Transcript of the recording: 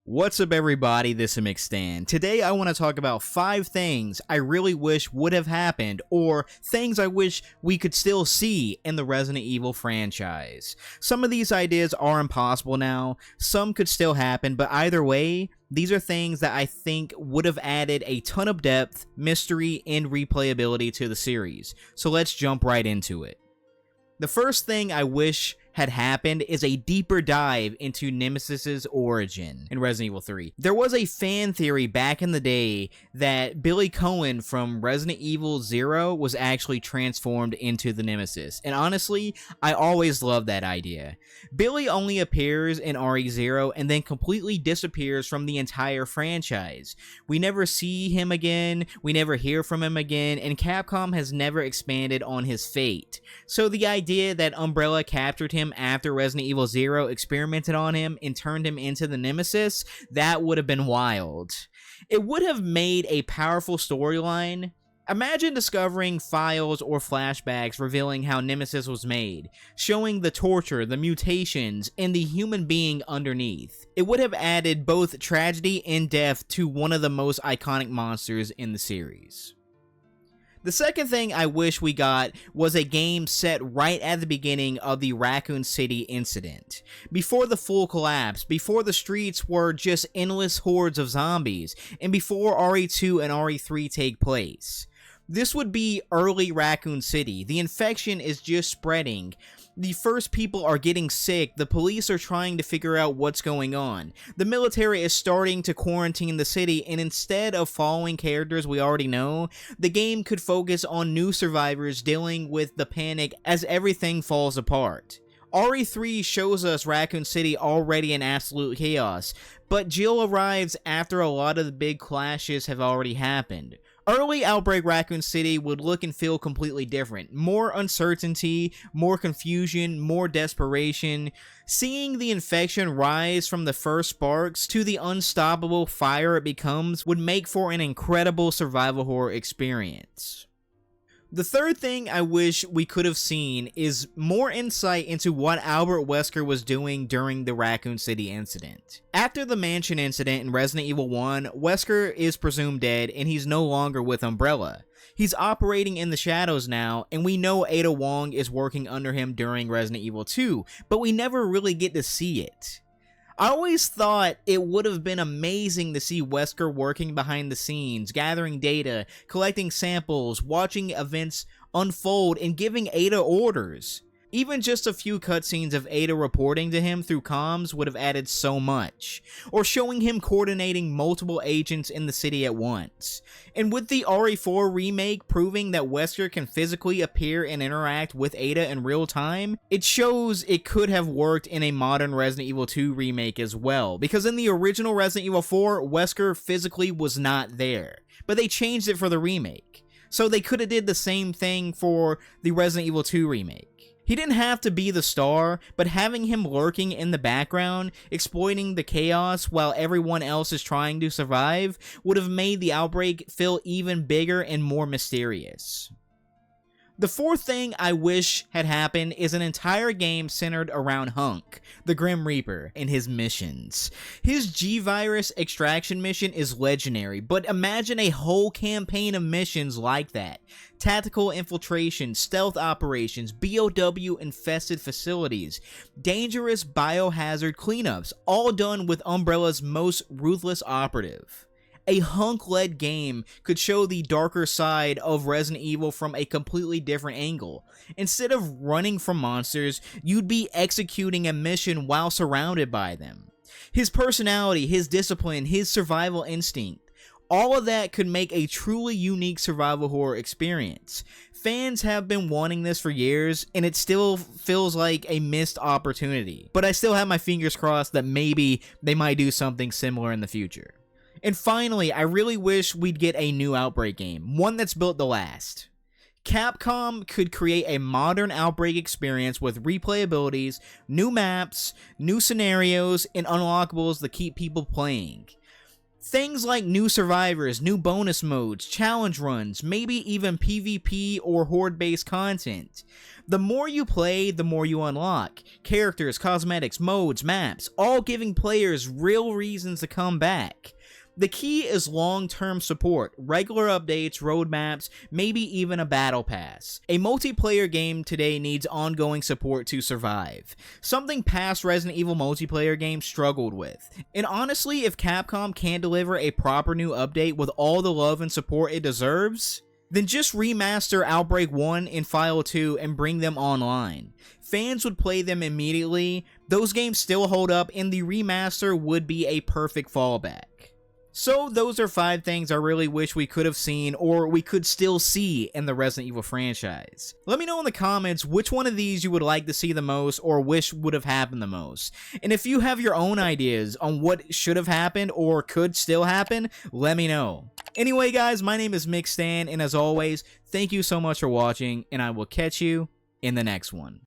What's up everybody, this is McStan. Today I want to talk about 5 things I really wish would have happened, or things I wish we could still see in the Resident Evil franchise. Some of these ideas are impossible now, some could still happen, but either way, these are things that I think would have added a ton of depth, mystery, and replayability to the series. So let's jump right into it. The first thing I wish had happened is a deeper dive into Nemesis's origin in Resident Evil 3. There was a fan theory back in the day that Billy Cohen from Resident Evil 0 was actually transformed into the Nemesis, and honestly, I always loved that idea. Billy only appears in RE0 and then completely disappears from the entire franchise. We never see him again, we never hear from him again, and Capcom has never expanded on his fate. So the idea that Umbrella captured him after Resident Evil 0, experimented on him, and turned him into the Nemesis, that would have been wild. It would have made a powerful storyline. Imagine discovering files or flashbacks revealing how Nemesis was made, showing the torture, the mutations, and the human being underneath. It would have added both tragedy and death to one of the most iconic monsters in the series. The second thing I wish we got was a game set right at the beginning of the Raccoon City incident. Before the full collapse, before the streets were just endless hordes of zombies, and before RE2 and RE3 take place. This would be early Raccoon City. The infection is just spreading. The first people are getting sick, the police are trying to figure out what's going on. The military is starting to quarantine the city, and instead of following characters we already know, the game could focus on new survivors dealing with the panic as everything falls apart. RE3 shows us Raccoon City already in absolute chaos, but Jill arrives after a lot of the big clashes have already happened. Early Outbreak Raccoon City would look and feel completely different. More uncertainty, more confusion, more desperation. Seeing the infection rise from the first sparks to the unstoppable fire it becomes would make for an incredible survival horror experience. The third thing I wish we could have seen is more insight into what Albert Wesker was doing during the Raccoon City incident. After the mansion incident in Resident Evil 1, Wesker is presumed dead and he's no longer with Umbrella. He's operating in the shadows now, and we know Ada Wong is working under him during Resident Evil 2, but we never really get to see it. I always thought it would have been amazing to see Wesker working behind the scenes, gathering data, collecting samples, watching events unfold, and giving Ada orders. Even just a few cutscenes of Ada reporting to him through comms would have added so much, or showing him coordinating multiple agents in the city at once. And with the RE4 remake proving that Wesker can physically appear and interact with Ada in real time, it shows it could have worked in a modern Resident Evil 2 remake as well, because in the original Resident Evil 4, Wesker physically was not there, but they changed it for the remake. So they could have did the same thing for the Resident Evil 2 remake. He didn't have to be the star, but having him lurking in the background, exploiting the chaos while everyone else is trying to survive, would have made the outbreak feel even bigger and more mysterious. The fourth thing I wish had happened is an entire game centered around HUNK, the Grim Reaper, and his missions. His G-Virus extraction mission is legendary, but imagine a whole campaign of missions like that. Tactical infiltration, stealth operations, BOW-infested facilities, dangerous biohazard cleanups, all done with Umbrella's most ruthless operative. A HUNK-led game could show the darker side of Resident Evil from a completely different angle. Instead of running from monsters, you'd be executing a mission while surrounded by them. His personality, his discipline, his survival instinct, all of that could make a truly unique survival horror experience. Fans have been wanting this for years, and it still feels like a missed opportunity. But I still have my fingers crossed that maybe they might do something similar in the future. And finally, I really wish we'd get a new Outbreak game, one that's built to last. Capcom could create a modern Outbreak experience with replayabilities, new maps, new scenarios, and unlockables that keep people playing. Things like new survivors, new bonus modes, challenge runs, maybe even PvP or horde-based content. The more you play, the more you unlock. Characters, cosmetics, modes, maps, all giving players real reasons to come back. The key is long-term support, regular updates, roadmaps, maybe even a battle pass. A multiplayer game today needs ongoing support to survive, something past Resident Evil multiplayer games struggled with. And honestly, if Capcom can't deliver a proper new update with all the love and support it deserves, then just remaster Outbreak 1 and File 2 and bring them online. Fans would play them immediately, those games still hold up, and the remaster would be a perfect fallback. So those are 5 things I really wish we could have seen or we could still see in the Resident Evil franchise. Let me know in the comments which one of these you would like to see the most or wish would have happened the most. And if you have your own ideas on what should have happened or could still happen, let me know. Anyway guys, my name is MixStan, and as always, thank you so much for watching, and I will catch you in the next one.